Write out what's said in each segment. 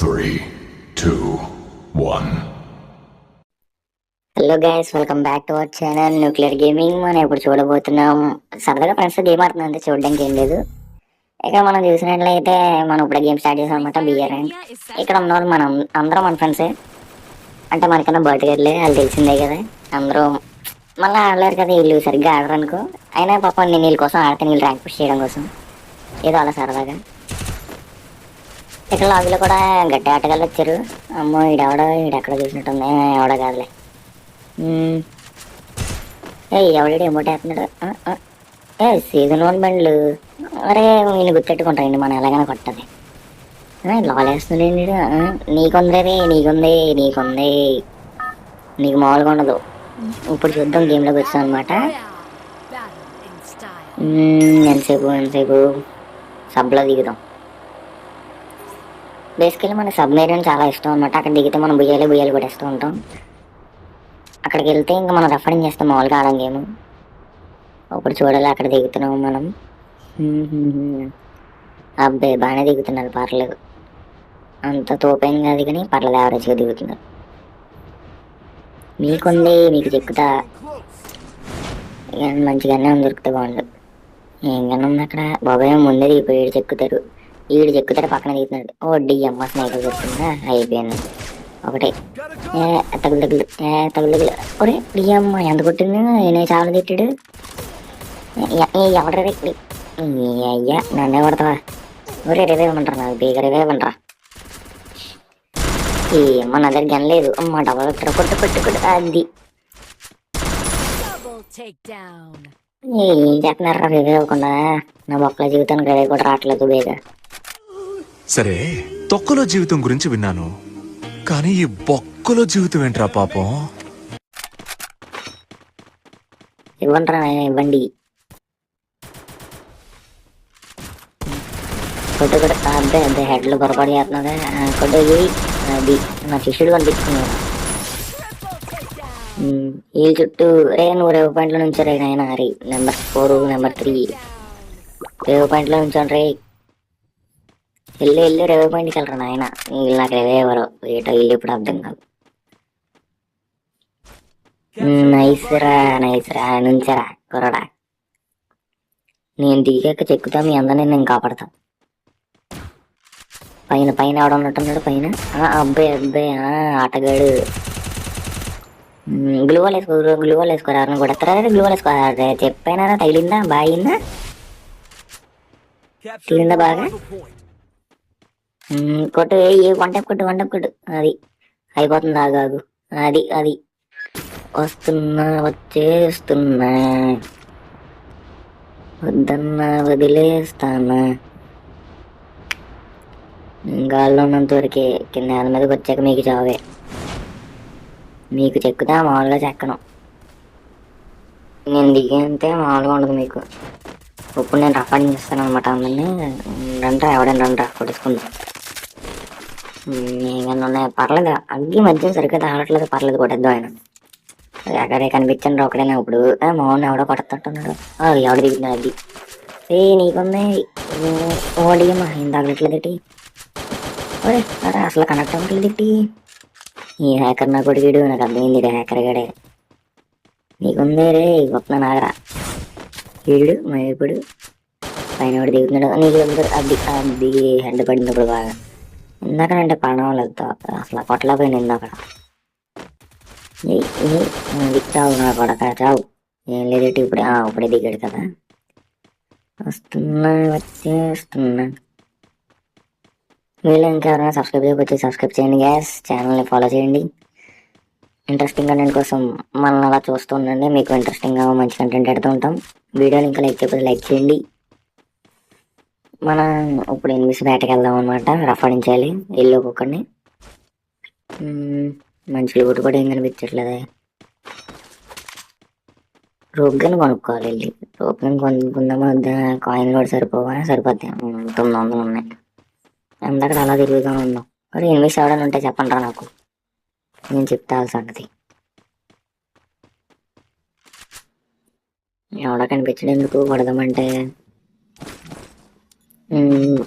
3, 2, 1. Hello guys, welcome back to our channel nuclear gaming. మనం ఇప్పుడు చూడబోతున్నాం. సరదాగా ఫ్రెండ్స్ గేమ్ ఆడుతుంది, అంతే, చూడడానికి ఏం లేదు. ఇక మనం చూసినట్లయితే మనం ఇప్పుడు గేమ్ స్టార్ట్ చేసాం అనమాట. Bear rank. ఇక్కడ ఉన్న వాళ్ళు మనం అందరం మన ఫ్రెండ్సే, అంటే మనకన్నా బర్త్డేలే, వాళ్ళు తెలిసిందే కదా. అందరూ మళ్ళీ ఆడలేరు కదా, వీళ్ళు సరిగ్గా ఆడరు అనుకో. అయినా పాపం నేను వీళ్ళ కోసం ఆడితే వీళ్ళు ర్యాంక్ పుష్ చేయడం కోసం ఏదో అలా సరదాగా. ఇక్కడ లాబీలో కూడా గట్టి ఆటగాళ్ళు వచ్చారు. అమ్మో, ఈడెక్కడ చూసినట్టుంది. ఎవడ కాదులే. ఎవడి ఎమోట్ వేస్తున్నాడు. సీజన్ 1 బండ్లు. అరే, నేను గుర్తెట్టుకుంటానండి, మనం ఎలాగైనా కొట్టది. లాలేస్తుంది. నీకుంది, నీకు మామూలుగా ఉండదు. ఇప్పుడు చూద్దాం, గేమ్లోకి వచ్చాం అనమాట. ఎంతసేపు సబ్లో దిగుదాం. బేసికలీ మన సబ్మెరీన్ చాలా ఇష్టం అనమాట. అక్కడ దిగితే మనం బుయ్యాలి కొట్టేస్తూ ఉంటాం. అక్కడికి వెళ్తే ఇంకా మనం రెఫరింగ్ చేస్తాం, మామూలుగా ఆడం గేమ్. ఇప్పుడు చూడాలి, అక్కడ దిగుతున్నాము మనం. అబ్బాయి బాగానే దిగుతున్నారు, పర్లేదు. అంత తోపేం కాదు కానీ పర్లేదు, యావరేజ్గా దిగుతున్నారు. మీకు చెక్కుతా. మంచిగానే దొరికితే బాగుండు. ఏం కన్నా ఉంది అక్కడ. బాబాయ్ ముందే దిగిపోయి ఈడు చెక్కుతాడు, పక్కన దిగుతున్నాడు. ఓ అమ్మ స్నేహితులు చెప్తుందా, అయిపోయింది ఒకటే. తగులు. ఒరే అమ్మ, ఎంత కొట్టింది. నేనే చాలా తిట్టాడు. ఎవడ అయ్యా, నన్నే కొడతావా? ఒరే రివేమంటారా, నాకు బీగ రివేమంటారా. ఈ అమ్మ నా దగ్గర గనలేదు. అమ్మ డబ్బా కొట్టు అది. ఏం చేస్తున్నారా రివే అవ్వకుండా? నా బొక్కల జీవితానికి రివే కూడా రావట్లేదు బేగా. సరే, తొక్కలో జీవితం గురించి విన్నాను, కానీ ఈ బొక్కలో జీవితం ఏంట్రా పాపం? ఇవ్వండి. అబ్బాయి హెడ్ లో పొరపాటు చేస్తున్నాడు. కొట్టు. అది నా శిష్యుడు కనిపించుకున్నాడు. వీళ్ళ చుట్టూ నువ్వు 20 పాయింట్లో నుంచో రే నాయన. హరి నెంబర్ 4, నెంబర్ 3 20 పాయింట్లో నుంచోండి రే. వెళ్ళి 20 పాయింట్కి వెళ్ళరా నాయన. వీళ్ళు నాకు రేవే ఎవరో ఏటో వీళ్ళు ఇప్పుడు అర్థం కాదు. నైస్ రా నుంచరా కురడా. నేను దిగాక చెక్కుతా, మీ అందరినీ నేను కాపాడతా. పైన ఎవడ ఉన్నట్టున్నాడు పైన. అబ్బాయి ఆటగాడు. గ్లూవాల్ వేసుకోరు. ఎవరిని కొడతారా? గ్లూవాల్ వేసుకోరా. చెప్పైనారా? తగిలిందా బాగా. కొట్టు, వన్ టైప్ కొట్టు. అది అయిపోతుంది. ఆగాగు. అది వచ్చేస్తున్నా. వద్దన్నా వదిలేస్తానా. గాల్లో ఉన్నంత వరకే, కింద నేల మీదకి వచ్చాక మీకు చావే. మీకు చెక్కుతా, మామూలుగా చెక్కను. నేను దిగంతే మామూలుగా ఉండదు మీకు. ఇప్పుడు నేను రఫాడింగ్ చేస్తాను అనమాట. అందరినీ ఎవడైనా కొట్టేసుకుందాం. ఏమన్నా ఉన్నాయి? పర్లేదు. అగ్గి మధ్య సరిగ్గా తాగట్లేదు, పర్లేదు, కొట్టేద్దాం. ఆయన ఎక్కడే కనిపించండి ఒకడైనా. ఇప్పుడు మౌన్ ఎవడో కొడతట్టున్నాడు. ఎవడ దిగుతున్నాడు అది. నీకుంది. ఓడియమ్మా, ఏం తగలట్లేదు ఇటీ. అరే అసలు కనెక్ట్ అవ్వట్లేదు ఇటీ. ఈ హ్యాకర్ నా కొడుకుడు, నాకు అర్థమైంది. హ్యాకర్ గడే నీకుందే రే. గొప్ప నాగరా వీడు ఇప్పుడు పైన ఒకటి దిగుతున్నాడు. నీకు అది హెడ్ పడినప్పుడు బాగా. ఇందాకనంటే పడడం లేదు, అసలు కొట్టలేకపోయింది ఇందాక. చావు నా కొడక, చావు. ఏం లేదటి. ఇప్పుడే దిగాడు కదా. వచ్చేస్తున్నా. వీళ్ళు ఇంకెవరైనా సబ్స్క్రైబ్ చేయకపోతే సబ్స్క్రైబ్ చేయండి గ్యాస్. ఛానల్ని ఫాలో చేయండి. ఇంట్రెస్టింగ్ కంటెంట్ కోసం మనల్ని అలా చూస్తూ ఉండండి. మీకు ఇంట్రెస్టింగ్గా మంచి కంటెంట్ పెడుతూ ఉంటాం. వీడియోని ఇంకా లైక్ చేయకపోతే లైక్ చేయండి. మనం ఇప్పుడు ఎనిమిస్ బ్యాట్కి వెళ్దాం అనమాట. రఫ్ ఆడించాలి. వెళ్ళి ఒక్కొక్కడిని. మంచి లూట్ కూడా ఏం కనిపించట్లేదే. రోప్ గన్ కొనుక్కోవాలి. వెళ్ళి రోప్ గన్ కొనుక్కుందామా వద్దా? కాయిన్ కూడా సరిపోతాయి. 900 ఉన్నాయి. అందక్కడ అలా తిరుగుతూ ఉన్నాం. మరి ఎనిమిస్ ఎవడని ఉంటే చెప్పండి రా నాకు, నేను చెప్తా సంగతి. ఎవడ కనిపించడం ఎందుకు, కొడదామంటే.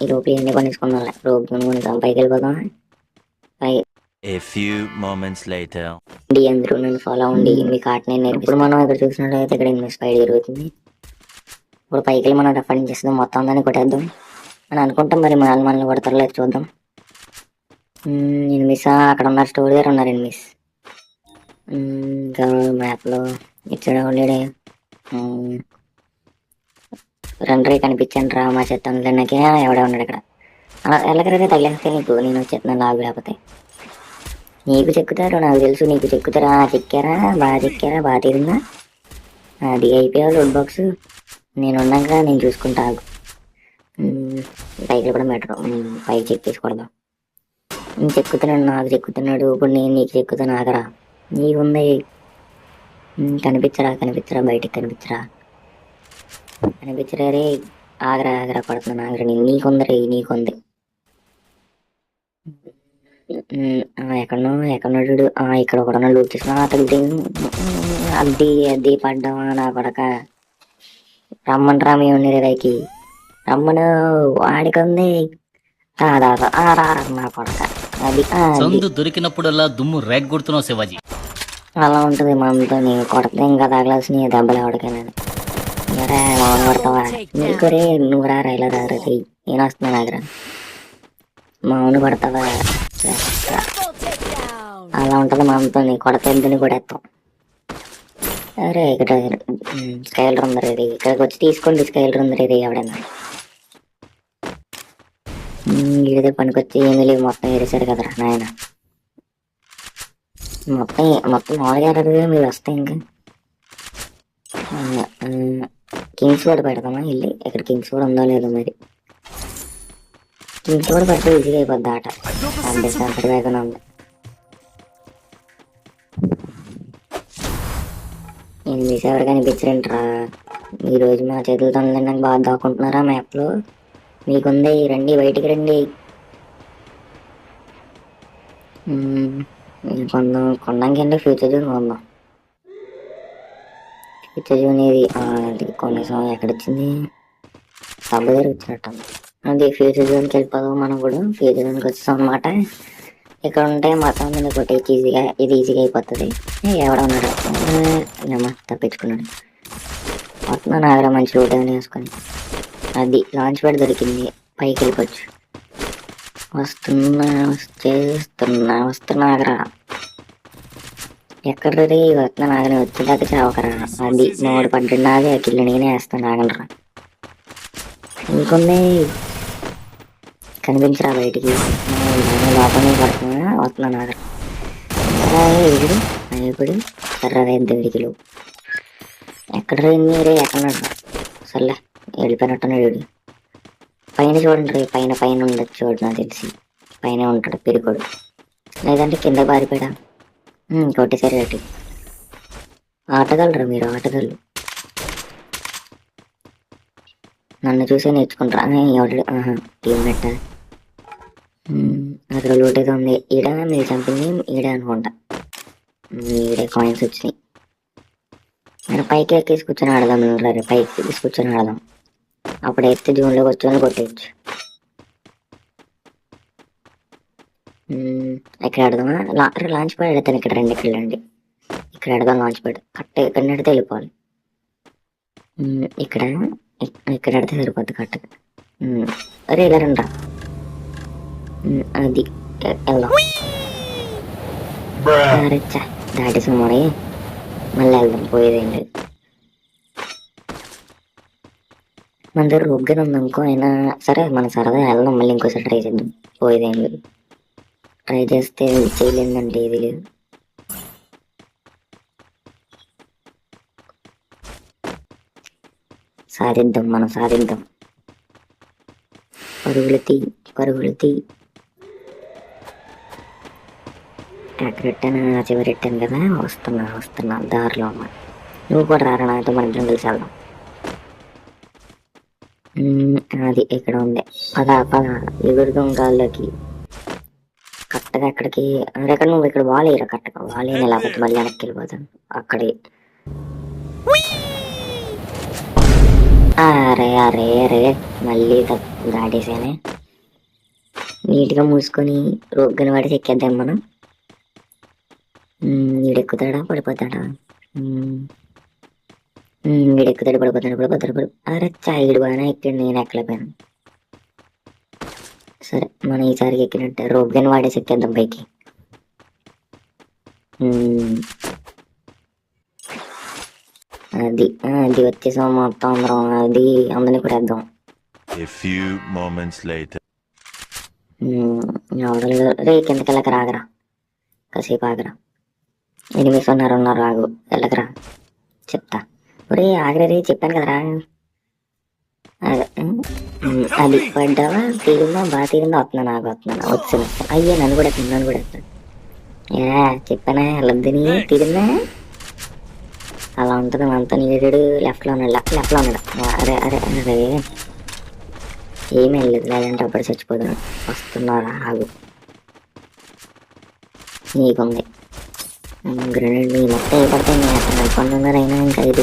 ఈ లోపు ఇవన్నీ కొనేసుకున్నా. రోప్ కొనుక్కుంటాం, పైకి వెళ్ళిపోతాం. పై A few moments later. అందరూ నన్ను ఫాలో అవ్వండి, మీ కార్ట్ నేను ఇప్పుడు మనం ఇక్కడ చూసినట్లయితే ఇక్కడ ఎనిమిది స్పైడ్ జరుగుతుంది. ఇప్పుడు పైకి వెళ్ళి మనం రెఫరింగ్ చేస్తాం, మొత్తం అందరినీ కొట్టేద్దాం అని అనుకుంటాం. మరి మనల్ని కొడతారో లేదు చూద్దాం. ఎనిమిస్ అక్కడ ఉన్నారు, స్టోర్ దగ్గర ఉన్నారు ఎనిమిస్. ఇంకా మ్యాప్లో ఇచ్చాడు ఆల్రెడీ. రండ్రీ కనిపించండి రా మా చెత్త నాకే ఎవడే ఉన్నాడు ఇక్కడ. అలా ఎల్లకరైతే తగిలేస్తే నీకు నేను వచ్చేస్తున్నాను లాగు, లేకపోతే నీకు చెక్కుతారు నాకు తెలుసు. నీకు చెక్కుతారా? చెక్కారా? బాగా తీరిందా? అది అయిపోయావు లోడ్ బాక్స్. నేను ఉన్నాక నేను చూసుకుంటా. పైకి కూడా మెట్రో పైకి చెక్ చేసుకోడదాం. నేను చెక్కుతున్నాడు, నాకు చెక్కుతున్నాడు. ఇప్పుడు నేను నీకు చెక్కుతాను, ఆగరా. నీకుంది కనిపించరా బయటికి కనిపించరా రే. ఆగరా పడుతున్నాను, ఆగరా. నీకుంది. ఎక్కడో చూడు. ఇక్కడ కూడా లూట్ చేసిన అద్ది పడ్డావా నా కొడక. రమ్మని రామి ఉండేదానికి రమ్మను, వాడికి ఉంది నా కొడక. అది సందు దొరికినప్పుడల్లా దుమ్ము రేగ్గొడుతున్నావు శివాజీ. అలా ఉంటుంది మనతో. నీకు కొడితే ఇంకా తగలాల్సిన దెబ్బలు ఎవడికైనా. మౌన్ కొడతావా? నీకు రే నువ్వు రైలా రే నేను వస్తున్నా దగ్గర. మౌన్ కొడతావా? అలా ఉంటుంది మనతో. నీ కొడత ఎందుని కొడేస్తాం. అరే ఇక్కడ స్కైలర్ ఉంది రే, ఇక్కడికి వచ్చి తీసుకోండి. స్కైలర్ ఉంది రే ఎవడైనా. ఇదే పనికొచ్చి ఏమీ లేవు, మొత్తం ఏరేసారు కదరా నాయన. మొత్తం మామూలుగా ఎరదు మీరు వస్తే. ఇంకా కింగ్స్ కూడా పెడతామా వెళ్ళి? ఇక్కడ కింగ్స్ కూడా ఉందో లేదో మరి. కింగ్స్ కూడా పెడితే ఈజీగా అయిపోద్ది ఆట. సెంటర్ వేగనే ఉంది. ఎనిమిది ఎవరు కనిపించరంటరా ఈరోజు. మా చేతులతో నాకు బాగా దాక్కుంటున్నారా మ్యాప్లో? మీకుంది, రండి బయటికి రండి. కొనడానికి అంటే ఫ్యూచర్ జోన్ కొందాం. ఫ్యూచర్ జోన్ ఇది కొనేసాం. ఎక్కడొచ్చింది? సబ్బు దగ్గర వచ్చినట్టు. అది ఫ్యూచర్ జోన్కి వెళ్ళిపోదాం. మనం కూడా ఫ్యూచర్ జోన్కి వచ్చాం అనమాట. ఇక్కడ ఉంటే మొత్తం మీద కొట్టేసి ఇది ఈజీగా అయిపోతుంది. ఎవడన్నాడు అమ్మా తప్పించుకున్నాడు. మొత్తం నాగరా మంచి రూట్ ఏమైనా వేసుకొని. అది లాంచ్ ప్యాడ్ దొరికింది, పైకి వెళ్ళిపోవచ్చు. వస్తున్నాగరా. ఎక్కడ రే వస్తున్నా నాగనే వచ్చేదాకా చావకరా. అది మూడు పడ్డా నాదే కిల్లు నేనే వేస్తాను. నాగలరా ఇంకొంది కనిపించరా బయటికి. లోపలనే పడుతున్నా, వస్తున్నా నాగరా. ఎగుడు ఇప్పుడు సర్రా ఇద్దరు ఎక్కడ రే ఎక్కడున్నాడు? సర్లే వెళ్ళిపోయినట్టున్నాడు వీడు. పైన చూడండి రే, పైన ఉండొచ్చు చూడు. నాకు తెలిసి పైన ఉంటాడు పిరికోడు, లేదంటే కింద పారిపోయా. కొట్టేసారి రేటు. ఆటగాళ్ళరా మీరు, ఆటగాళ్ళు. నన్ను చూసే నేర్చుకుంటారా? ఎవరు టీం మెట్ట. అక్కడ లూట్ ఏదో ఉంది. ఈడ మీరు చంపింది ఈడే అనుకుంటా. ఈడే కాయిన్స్ వచ్చినాయి. మరి పైకి ఎక్కేసి కూర్చొని ఆడదాం. పైకి ఎక్కేసి కూర్చొని ఆడదాం. అప్పుడు ఎత్తి జూన్లోకి వచ్చి కొట్టేయచ్చు. ఇక్కడ ఆడదామా? లాంచ్ ప్యాడ్ ఆడతాను. ఇక్కడ రండి, ఇక్కడ రండి. ఇక్కడ ఆడదాం లాంచ్ ప్యాడ్. కరెక్ట్ ఇక్కడ నడితే వెళ్ళిపోవాలి. ఇక్కడ ఆడితే సరిపోద్ది కరెక్ట్గా. అరే ఇలా రండి. అది వెళ్దాం. అరెచ్చా దాటేసాం మరి. మళ్ళీ వెళ్దాం, పోయేదేం లేదు. మన దగ్గర రొగ్గన ఉంది అనుకో. అయినా సరే మన సరదా వెళ్దాం. మళ్ళీ ఇంకోసారి ట్రై చేద్దాం, పోయేదేం లేదు. ట్రై చేస్తే చేయలేదంటే ఏది లేదు. మనం సాధిద్దాం. పరుగులు తీ. ఎక్కడెట్టాను? చివరెట్టాను కదా. వస్తున్నా దారిలో ఉన్నా. నువ్వు కూడా రారా నాతో, మన ఇద్దరం కలిసి వెళ్దాం. అది ఇక్కడ ఉంది. పద ఎగురుదాం గాల్లోకి. కరెక్ట్గా ఎక్కడికి? అక్కడ నువ్వు ఇక్కడ వాలేరా. కరెక్ట్గా వాలేని లేకపోతే మళ్ళీ వెనక్కి వెళ్ళిపోతాను. అక్కడే అరే మళ్ళీ దాటేసానే. నీట్గా మూసుకొని రోగ్గని వాడి ఎక్కేద్దాం మనం. వీడెక్కుతాడా పడిపోతాడా? వీడెక్కుతాడు పడిపోతాడు. అరే చాయిడు బాగానే ఎక్కాడు, నేను ఎక్కలేకపోయాను. సరే మనం ఈసారికి ఎక్కినట్టే రోగ్గని వాడేసి ఎక్కేద్దాం పైకి. అది వచ్చేసాం మొత్తం అందరం. అది అందరినీ కూడా వేద్దాం. A few moments later. రే కిందకి వెళ్ళక రాగరా, కాసేపు ఆగరా. ఎనిమిస్ ఉన్నారు ఆగు, వెళ్ళకరా చెప్తా. ఒరే ఆగరా రే, చెప్పాను కదరా. అదే అది పడ్డావా, తీరిందా, బాగా తీరిందా, వస్తున్నాను వచ్చింది. అయ్యే నన్ను కూడా ఎత్తాను. చెప్పానా వెళ్ళొద్దని, తీరిందా? అలా ఉంటుంది మనతో. నీడు లెఫ్ట్లో ఉన్నాడు. అరే ఏమీ వెళ్ళలేదు, లేదంటే అప్పుడు చచ్చిపోతున్నాడు. వస్తున్నారా ఆగు, నీకుంది గ్రెనేడ్. నీ మొత్తం ఏ పడతాయి, నేను 11 అయినా ఇంకా 5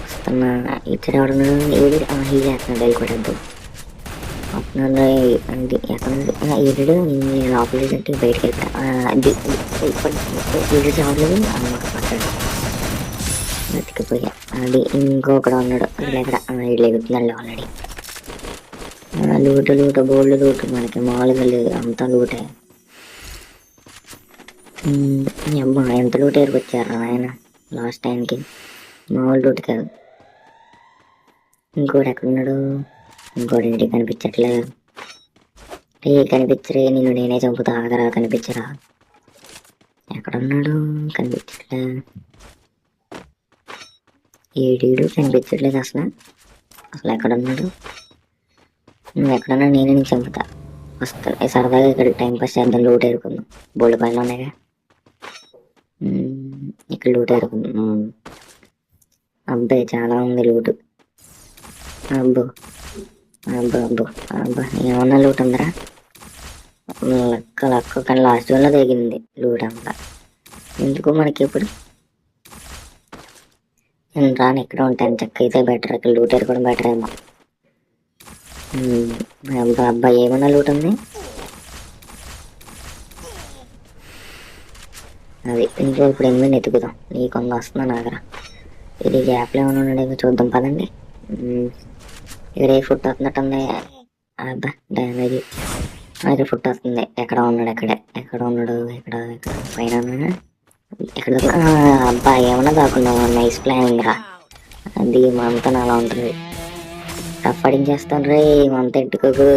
వస్తున్నా. ఇక్కడ ఎవడున్నాడు? హీల్ వేస్తున్నాడు, వెళ్ళి కొట్టద్దు. వస్తున్నాడు ఈడు. నేను లోపలికి బయటకు వెళ్ళిపోయా. చావలేదు పట్టాడు, బతికిపోయా. అది ఇంకొకడు ఉన్నాడు ఇక్కడ, ఇల్లు ఎగుతున్నాడు ఆల్రెడీ. లూటు బోల్డ్ లూటు, మనకి మామూలుగా లేదు, అంతా లూటే. అమ్మా ఎంత లూట్ ఏరుకొచ్చారు ఆయన లాస్ట్ టైంకి, మామూలు లూట్ కాదు. ఇంకోటి ఎక్కడున్నాడు? ఇంకోటి ఏంటి కనిపించట్లేదు. కనిపించరే, నిన్ను నేనే చంపుతా, ఆగరా, కనిపించరా. ఎక్కడున్నాడు? కనిపించట్లేదు. ఏడీడు కనిపించట్లేదు అసలు ఎక్కడున్నాడు? నువ్వు ఎక్కడన్నా నేనే నీకు చంపుతా. వస్తా సరదాగా ఇక్కడ టైం పాస్ చేద్దాం, లూట్ ఏరుకుందాం. బోల్డ్ పైన ఉన్నాయిగా, ఇక్కడ లూట్ ఏరుకుందాం. అబ్బాయి చాలా ఉంది లూటు. అబ్బో ఏమన్నా లూట్ ఉందరా? లక్క కానీ లాస్ట్ వల్ల తగ్గింది లూట్ అంతా. ఎందుకు మనకి ఇప్పుడు రాను, ఎక్కడ ఉంటాను చెక్క అయితే బెటర్. ఇక్కడ లూట్ ఏరుకోవడం బెటర్ ఏమో. అబ్బాయి ఏమన్నా లూట్ ఉంది? అది ఇంకో ఇప్పుడు ఎనిమిది ఎత్తుకుదాం. నీకు వస్తున్నా నాగరా. ఇది గ్యాప్లో ఏమైనా ఉన్నాడో చూద్దాం పదండి. ఇక్కడ ఏ ఫుట్ వస్తున్నట్టుంది. అబ్బా డ్యామేజ్. అయితే ఫుట్ వస్తుంది. ఎక్కడ ఉన్నాడు ఎక్కడ పైన ఎక్కడ? అబ్బా ఏమన్నా దాక్కున్నావు. నైస్ ప్లానింగ్ రా. అది మనతో అలా ఉంటుంది. రఫడించేస్తాను రే, మనతో ఎట్టుకోకు.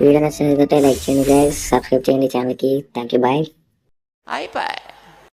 వీడియో నచ్చినట్లయితే లైక్ చేయండి గైస్, సబ్స్క్రైబ్ చేయండి ఛానల్కి. Thank you, bye.